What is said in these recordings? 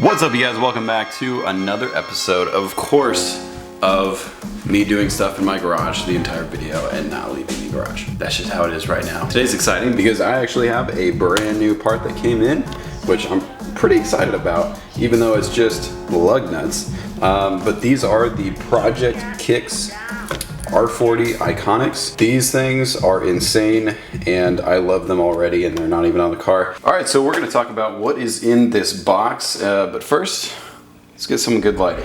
What's up, you guys? Welcome back to another episode, of course, of me doing stuff in my garage the entire video and not leaving the garage. That's just how it is right now. Today's exciting because I actually have a brand new part that came in, which I'm pretty excited about, even though it's just lug nuts. But these are the Project Kics R40 Iconics. These things are insane and I love them already, and they're not even on the car. All right, so we're gonna talk about what is in this box, but first, let's get some good lighting.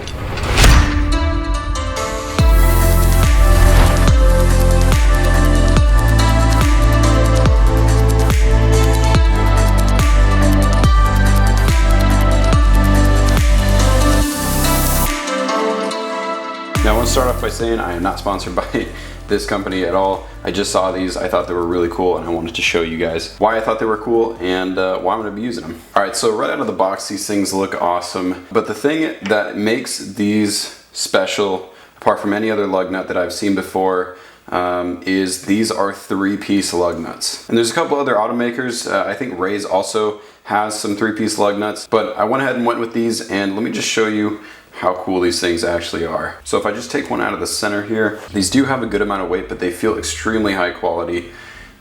Now I want to start off by saying I am not sponsored by this company at all. I just saw these, I thought they were really cool, and I wanted to show you guys why I thought they were cool and why I'm going to be using them. Alright, so right out of the box these things look awesome, but the thing that makes these special, apart from any other lug nut that I've seen before, is these are three-piece lug nuts. And there's a couple other automakers, I think Ray's also has some three-piece lug nuts, but I went ahead and went with these, and let me just show you how cool these things actually are. So if I just take one out of the center here, these do have a good amount of weight, but they feel extremely high quality.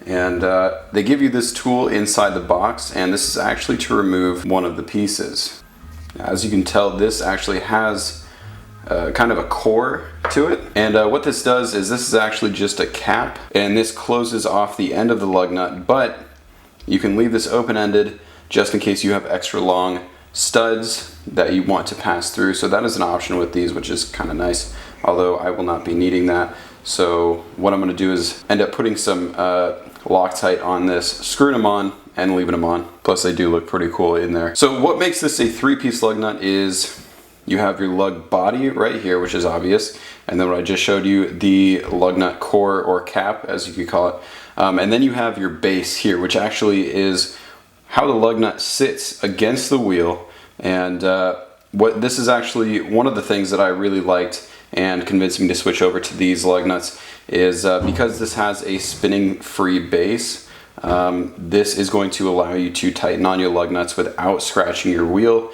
And they give you this tool inside the box, and this is actually to remove one of the pieces. As you can tell, this actually has kind of a core to it. And what this does is this is actually just a cap, and this closes off the end of the lug nut, but you can leave this open-ended just in case you have extra long studs that you want to pass through. So that is an option with these, which is kind of nice, although I will not be needing that. So what I'm going to do is end up putting some Loctite on this, screwing them on and leaving them on. Plus they do look pretty cool in there. So what makes this a three-piece lug nut is you have your lug body right here, which is obvious, and then what I just showed you, the lug nut core or cap, as you could call it, and then you have your base here, which actually is how the lug nut sits against the wheel. And what this is actually one of the things that I really liked and convinced me to switch over to these lug nuts is because this has a spinning free base, this is going to allow you to tighten on your lug nuts without scratching your wheel,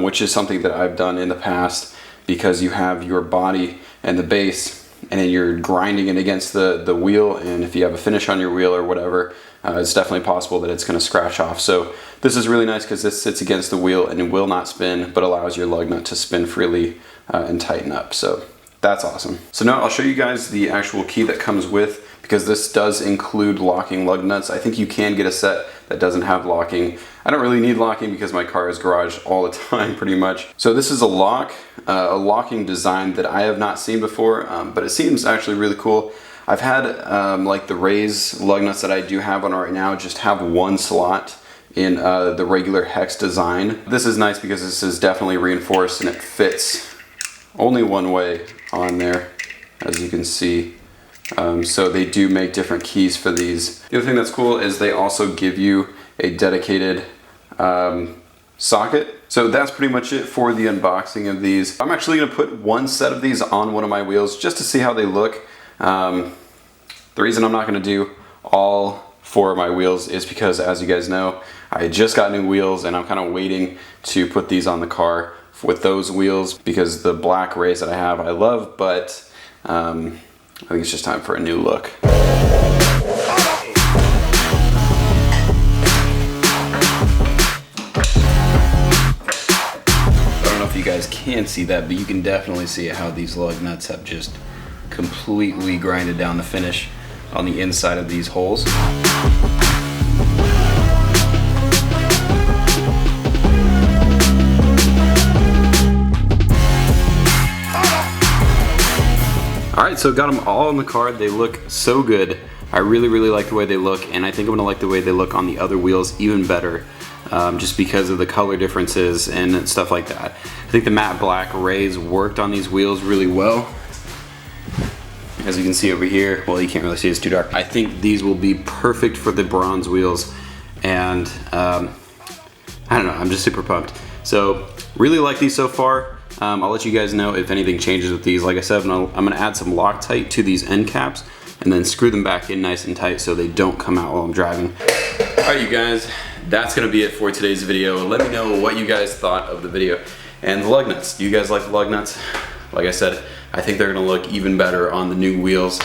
which is something that I've done in the past, because you have your body and the base and then you're grinding it against the wheel, and if you have a finish on your wheel or whatever, it's definitely possible that it's going to scratch off. So this is really nice because this sits against the wheel and it will not spin, but allows your lug nut to spin freely and tighten up. So that's awesome. So now I'll show you guys the actual key that comes with, because this does include locking lug nuts. I think you can get a set that doesn't have locking. I don't really need locking because my car is garaged all the time pretty much. So this is a locking design that I have not seen before, but it seems actually really cool. I've had like the Ray's lug nuts that I do have on right now just have one slot in the regular hex design. This is nice because this is definitely reinforced and it fits only one way on there, as you can see. So they do make different keys for these. The other thing that's cool is they also give you a dedicated socket. So that's pretty much it for the unboxing of these. I'm actually going to put one set of these on one of my wheels just to see how they look. The reason I'm not going to do all four of my wheels is because, as you guys know, I just got new wheels and I'm kind of waiting to put these on the car with those wheels, because the black Rays that I have I love, but I think it's just time for a new look. I don't know if you guys can see that, but you can definitely see how these lug nuts have just completely grinded down the finish on the inside of these holes. Alright, so got them all in the car. They look so good. I really like the way they look, and I think I'm going to like the way they look on the other wheels even better, just because of the color differences and stuff like that. I think the matte black Rays worked on these wheels really well. As you can see over here, well, you can't really see, it's too dark. I think these will be perfect for the bronze wheels, and I don't know, I'm just super pumped. So really like these so far. I'll let you guys know if anything changes with these. Like I said, I'm gonna add some Loctite to these end caps and then screw them back in nice and tight so they don't come out while I'm driving. All right, you guys, that's gonna be it for today's video. Let me know what you guys thought of the video. And the lug nuts, do you guys like the lug nuts? Like I said, I think they're gonna look even better on the new wheels.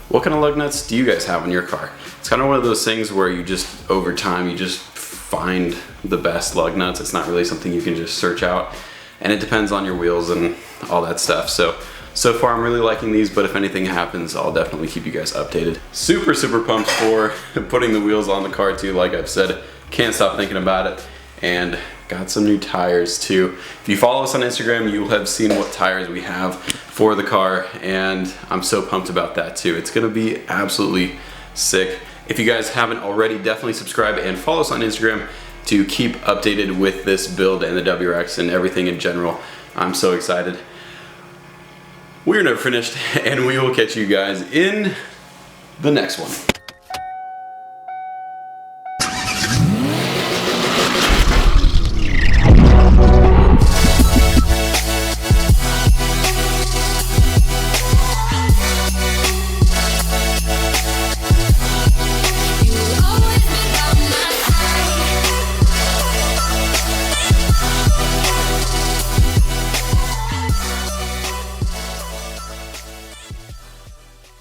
What kind of lug nuts do you guys have in your car? It's kind of one of those things where you just, over time, you just find the best lug nuts. It's not really something you can just search out. And it depends on your wheels and all that stuff. So far I'm really liking these, but if anything happens, I'll definitely keep you guys updated. Super pumped for putting the wheels on the car too, like I've said. Can't stop thinking about it. And got some new tires too. If you follow us on Instagram, you will have seen what tires we have for the car, and I'm so pumped about that too. It's gonna be absolutely sick. If you guys haven't already, definitely subscribe and follow us on Instagram to keep updated with this build and the WRX and everything in general. I'm so excited. We're never finished, and we will catch you guys in the next one.